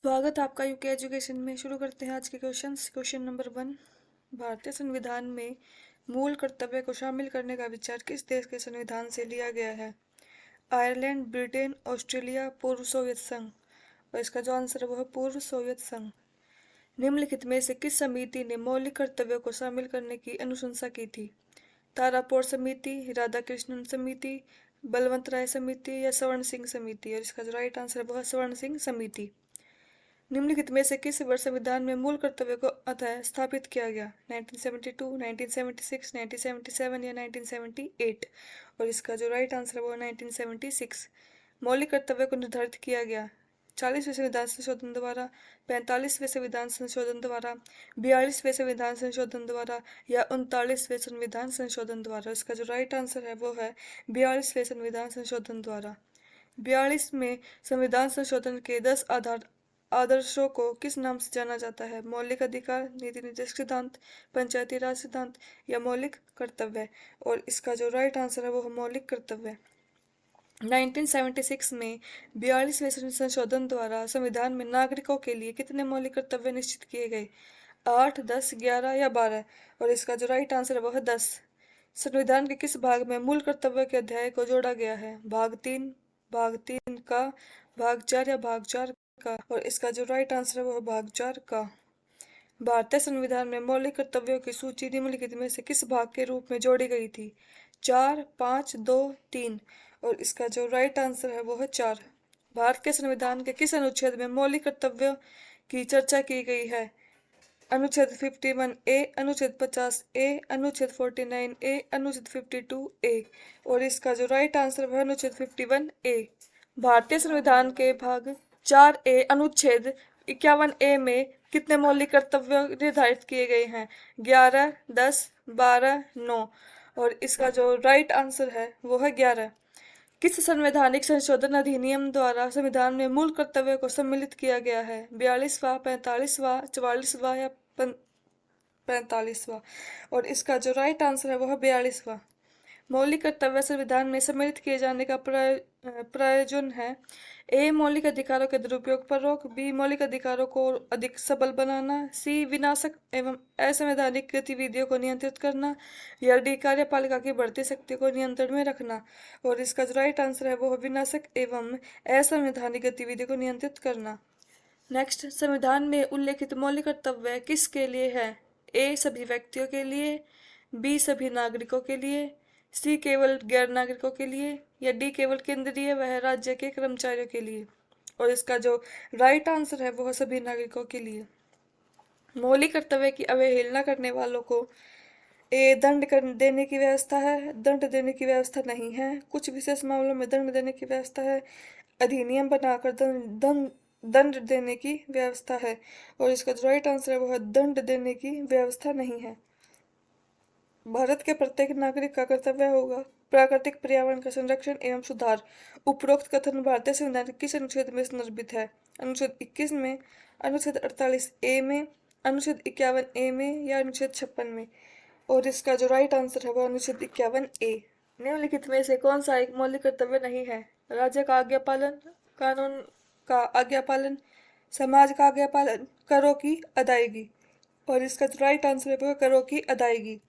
स्वागत है आपका यूके एजुकेशन में। शुरू करते हैं आज के क्वेश्चन नंबर 1। भारतीय संविधान में मूल कर्तव्य को शामिल करने का विचार किस देश के संविधान से लिया गया है? आयरलैंड, ब्रिटेन, ऑस्ट्रेलिया, पूर्व सोवियत संघ। और इसका जो आंसर है वो है पूर्व सोवियत संघ। निम्नलिखित में से किस समिति ने मौलिक कर्तव्यों को शामिल करने की अनुशंसा की थी? तारापोर समिति, राधाकृष्णन समिति, बलवंत राय समिति या स्वर्ण सिंह समिति। और इसका जो राइट आंसर है वो है स्वर्ण सिंह समिति। निम्नलिखित में से किस वर्ष संविधान में मूल कर्तव्य को अतः स्थापित किया गया? 1972, 1976, 1977 या 1978। और इसका जो राइट आंसर है वो 1976। मौलिक कर्तव्य को निर्धारित किया गया 40वें संविधान संशोधन द्वारा, 45वें संविधान संशोधन द्वारा, 42वें संविधान संशोधन द्वारा या 39वें संविधान संशोधन द्वारा। इसका जो राइट आंसर है वो है 42वें संविधान संशोधन द्वारा। 42 में संविधान संशोधन के 10 आदर्शों को किस नाम से जाना जाता है? मौलिक अधिकार, नीति निर्देशक सिद्धांत, पंचायती राज सिद्धांत या मौलिक कर्तव्य। और इसका जो राइट आंसर है वो है मौलिक कर्तव्य। 1976 में 42वें संशोधन द्वारा संविधान में नागरिकों के लिए कितने मौलिक कर्तव्य निश्चित किए गए? 8, 10, 11 या 12। और इसका जो राइट आंसर है वो है 10। संविधान के किस भाग में मूल कर्तव्य के अध्याय को जोड़ा गया है? भाग 3, भाग 3 का, भाग 4 या भाग 4 का। और इसका जो राइट आंसर है वो है भाग 4 का। भारतीय संविधान में मौलिक कर्तव्यों की सूची निम्नलिखित में से किस भाग के रूप में जोड़ी गई थी? 4, 5, 2, 3। और इसका जो राइट आंसर है वो है 4। भारत के संविधान के किस अनुच्छेद में मौलिक कर्तव्यों की चर्चा की गई है? अनुच्छेद 51A, अनुच्छेद 50A, अनुच्छेद 49A, अनुच्छेद 52A। और इसका जो राइट आंसर है अनुच्छेद 51A। भारतीय संविधान के भाग 4A अनुच्छेद 51A में कितने मौलिक कर्तव्य निर्धारित किए गए हैं? 11, 10, 12, 9। और इसका जो राइट आंसर है वो है 11। किस संवैधानिक संशोधन अधिनियम द्वारा संविधान में मूल कर्तव्य को सम्मिलित किया गया है? 42वां, 45वां, 44वां या 45वां। और इसका जो राइट आंसर है वो है 42वां। मौलिक कर्तव्य संविधान में सम्मिलित किए जाने का प्रयोजन है: ए, मौलिक अधिकारों के दुरुपयोग पर रोक, बी, मौलिक अधिकारों को अधिक सबल बनाना, सी, विनाशक एवं असंवैधानिक गतिविधियों को नियंत्रित करना या डी, कार्यपालिका की बढ़ती शक्ति को नियंत्रण में रखना। और इसका जो राइट आंसर है वो है विनाशक एवं असंवैधानिक गतिविधि को नियंत्रित करना। नेक्स्ट, संविधान में उल्लेखित मौलिक कर्तव्य किसके लिए है? ए, सभी व्यक्तियों के लिए, बी, सभी नागरिकों के लिए, सी, केवल गैर नागरिकों के लिए या डी, केवल केंद्रीय वह राज्य के कर्मचारियों के लिए। और इसका जो राइट आंसर है वो है सभी नागरिकों के लिए। मौलिक कर्तव्य की अवहेलना करने वालों को ए, देने की व्यवस्था है, दंड देने की व्यवस्था नहीं है, कुछ विशेष मामलों में दंड देने की व्यवस्था है, अधिनियम बनाकर दंड देने की व्यवस्था है। और इसका जो राइट आंसर है वो है दंड देने की व्यवस्था नहीं है। भारत के प्रत्येक नागरिक का कर्तव्य होगा प्राकृतिक पर्यावरण का संरक्षण एवं सुधार। उपरोक्त कथन भारतीय संविधान के किस अनुच्छेद में संदर्भित है? अनुच्छेद 21 में, अनुच्छेद 48A में, अनुच्छेद 51A में या अनुच्छेद 56 में। और इसका जो राइट आंसर है वो अनुच्छेद 51A। निम्नलिखित में से कौन सा एक मौलिक कर्तव्य नहीं है? राज्य का आज्ञा पालन, कानून का आज्ञा पालन, समाज का आज्ञा पालन, करों की अदायगी। और इसका जो राइट आंसर है वो करों की अदायगी।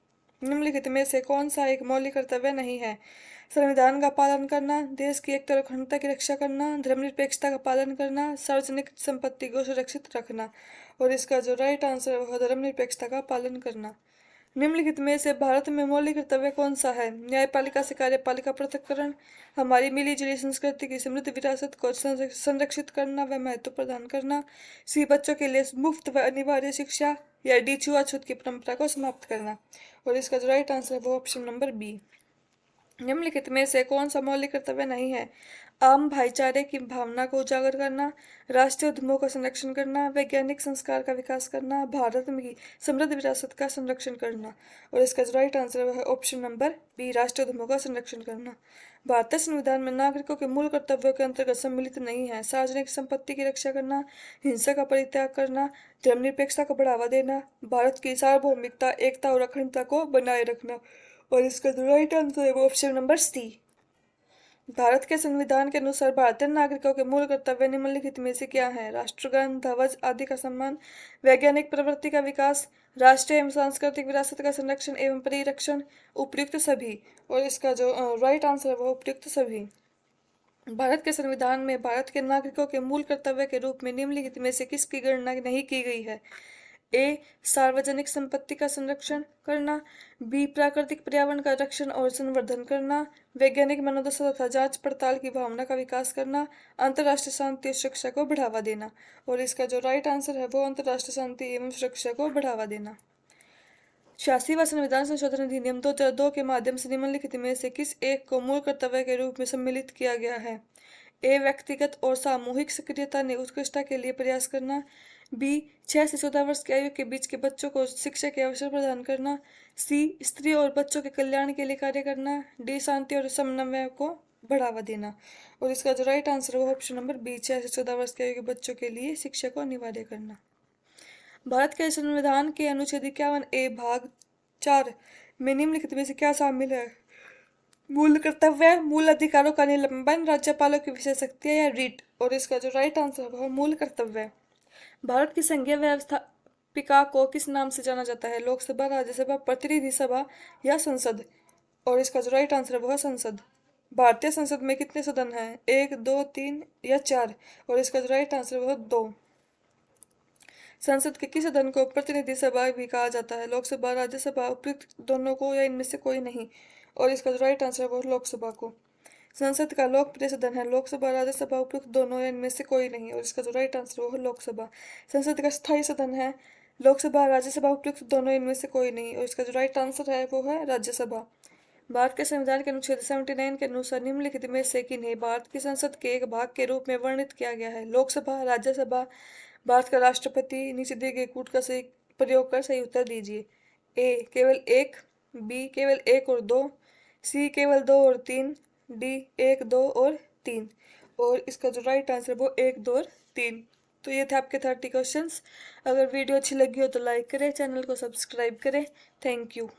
निम्नलिखित में से कौन सा एक मौलिक कर्तव्य नहीं है? संविधान का पालन करना, देश की एकता और अखंडता की रक्षा करना, धर्मनिरपेक्षता का पालन करना, सार्वजनिक संपत्ति को सुरक्षित रखना। और इसका जो राइट आंसर है वह धर्मनिरपेक्षता का पालन करना। निम्नलिखित में से भारत में मौलिक कर्तव्य कौन सा है? न्यायपालिका से कार्यपालिका पृथक्करण, हमारी मिली जुली संस्कृति की समृद्ध विरासत को संरक्षित करना व महत्व प्रदान करना, सी, बच्चों के लिए मुफ्त व अनिवार्य शिक्षा या डी, छुआछूत की परंपरा को समाप्त करना। और इसका जो राइट आंसर है वो ऑप्शन नंबर बी। निम्नलिखित में से कौन सा मौलिक कर्तव्य नहीं है? आम भाईचारे की भावना को उजागर करना, राष्ट्रीय उद्यमों का संरक्षण करना, वैज्ञानिक संस्कार का विकास करना, भारत की समृद्ध विरासत का संरक्षण करना। और इसका जो राइट आंसर है ऑप्शन नंबर बी, राष्ट्रीय उद्यमों का संरक्षण करना। भारतीय संविधान में नागरिकों के मूल कर्तव्यों के अंतर्गत सम्मिलित नहीं है: सार्वजनिक संपत्ति की रक्षा करना, हिंसा का परित्याग करना, धर्मनिरपेक्षता को बढ़ावा देना, भारत की सार्वभौमिकता, एकता और अखंडता को बनाए रखना। और इसका जो राइट आंसर है वो ऑप्शन नंबर सी। भारत के संविधान के अनुसार भारतीय नागरिकों के मूल कर्तव्य निम्नलिखित में से क्या है? राष्ट्रगान, ध्वज आदि का सम्मान, वैज्ञानिक प्रवृत्ति का विकास, राष्ट्रीय एवं सांस्कृतिक विरासत का संरक्षण एवं परिरक्षण, उपयुक्त सभी। और इसका जो राइट आंसर है वो उपयुक्त सभी। भारत के संविधान में भारत के नागरिकों के मूल कर्तव्य के रूप में निम्नलिखित में से किसकी गणना नहीं की गई है? ए. सार्वजनिक संपत्ति का संरक्षण करना, बी. प्राकृतिक पर्यावरण का रक्षण और संवर्धन करना, वैज्ञानिक मनोदशा तथा जांच पड़ताल की भावना का विकास करना, अंतर्राष्ट्रीय शांति और सुरक्षा को बढ़ावा देना। और इसका जो राइट आंसर है वो अंतर्राष्ट्रीय शांति एवं सुरक्षा को बढ़ावा देना। 86वां संविधान संशोधन अधिनियम 2002 के माध्यम से निम्नलिखित में से किस एक को मूल कर्तव्य के रूप में सम्मिलित किया गया है? ए. व्यक्तिगत और सामूहिक सक्रियता ने उत्कृष्टता के लिए प्रयास करना, बी. 6 से 14 वर्ष की आयु के बीच के बच्चों को शिक्षा के अवसर प्रदान करना, सी. स्त्री और बच्चों के कल्याण के लिए कार्य करना, डी. शांति और समन्वय को बढ़ावा देना। और इसका जो राइट आंसर है वो ऑप्शन नंबर बी, 6 से 14 वर्ष की आयु के बच्चों के लिए शिक्षा को अनिवार्य करना। भारत के संविधान के अनुच्छेद 51A भाग 4 में निम्नलिखित में से क्या शामिल है? मूल कर्तव्य, मूल अधिकारों का निलंबन, राज्यपालों की विशेष शक्तियां या रीट। और इसका जो राइट आंसर है वह मूल कर्तव्य। भारत की संघीय व्यवस्थापिका को किस नाम से जाना जाता है? लोकसभा, राज्यसभा, प्रतिनिधि सभा या संसद। और इसका जो राइट आंसर है वह संसद। भारतीय संसद में कितने सदन हैं? 1, 2, 3 या 4। और इसका जो राइट आंसर है वह 2। संसद के किस सदन को प्रतिनिधि सभा भी कहा जाता है? लोकसभा, राज्यसभा, उपयुक्त दोनों को या इनमें से कोई नहीं। और इसका जो राइट आंसर है वो लोकसभा को। संसद का लोकप्रिय सदन है लोकसभा, राज्यसभा, उपयुक्त दोनों या इनमें से कोई नहीं। और इसका जो राइट आंसर है वो लोकसभा। संसद का स्थायी सदन है लोकसभा, राज्यसभा, उपयुक्त दोनों इनमें से कोई नहीं। और इसका जो राइट आंसर है वो है राज्यसभा। भारत के संविधान के अनुच्छेद 79 के अनुसार निम्नलिखित में से किन्हें भारत की संसद के एक भाग के रूप में वर्णित किया गया है? लोकसभा, राज्यसभा, भारत का राष्ट्रपति। नीचे दिए गए कूट का सही प्रयोग कर सही उत्तर दीजिए। ए. केवल 1, बी. केवल 1 और 2, सी. केवल 2 और 3, डी. 1, 2 और 3। और इसका जो राइट आंसर है वो 1, 2 और 3। तो ये थे आपके 30 क्वेश्चंस। अगर वीडियो अच्छी लगी हो तो लाइक करें, चैनल को सब्सक्राइब करें। Thank you.